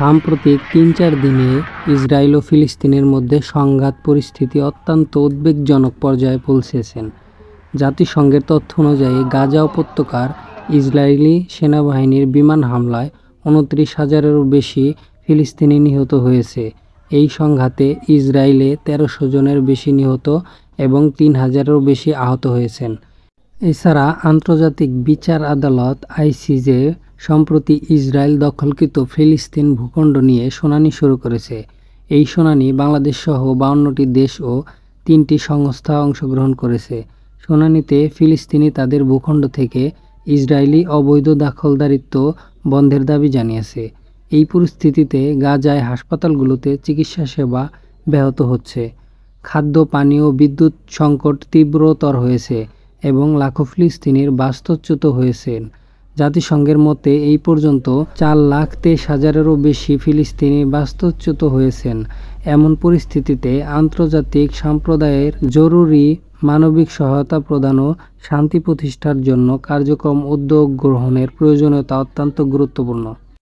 সাম্প্রতিক ৩-৪ দিনে ইসরায়েল ও ফিলিস্তিনের মধ্যে সংঘাত পরিস্থিতি অত্যন্ত উদ্বেগজনক পর্যায়ে পৌঁছেছেন। জাতিসংঘের তথ্য অনুযায়ী গাজা উপত্যকার ইসরায়েলি সেনাবাহিনীর বিমান হামলায় ২৯,০০০-এরও বেশি ফিলিস্তিনি নিহত হয়েছে। এই সংঘাতে ইসরায়েলে ১৩০০ জনের বেশি নিহত এবং ৩,০০০-এরও বেশি আহত হয়েছেন। এছাড়া আন্তর্জাতিক বিচার আদালত আইসিজে সম্প্রতি ইসরায়েল দখলকৃত ফিলিস্তিন ভূখণ্ড নিয়ে শুনানি শুরু করেছে। এই শুনানি বাংলাদেশসহ ৫২টি দেশ ও ৩টি সংস্থা অংশগ্রহণ করেছে। শুনানিতে ফিলিস্তিনি তাদের ভূখণ্ড থেকে ইসরায়েলি অবৈধ দখলদারিত্ব বন্ধের দাবি জানিয়েছে। এই পরিস্থিতিতে গাজায় হাসপাতালগুলোতে চিকিৎসা সেবা ব্যাহত হচ্ছে, খাদ্য, পানি ও বিদ্যুৎ সংকট তীব্রতর হয়েছে এবং লাখো ফিলিস্তিনির বাস্তুচ্যুত হয়েছেন। জাতিসংঘের মতে এই পর্যন্ত ৪,২৩,০০০-এরও বেশি ফিলিস্তিনি বাস্তুচ্যুত হয়েছেন। এমন পরিস্থিতিতে আন্তর্জাতিক সম্প্রদায়ের জরুরি মানবিক সহায়তা প্রদান ও শান্তি প্রতিষ্ঠার জন্য কার্যক্রম উদ্যোগ গ্রহণের প্রয়োজনীয়তা অত্যন্ত গুরুত্বপূর্ণ।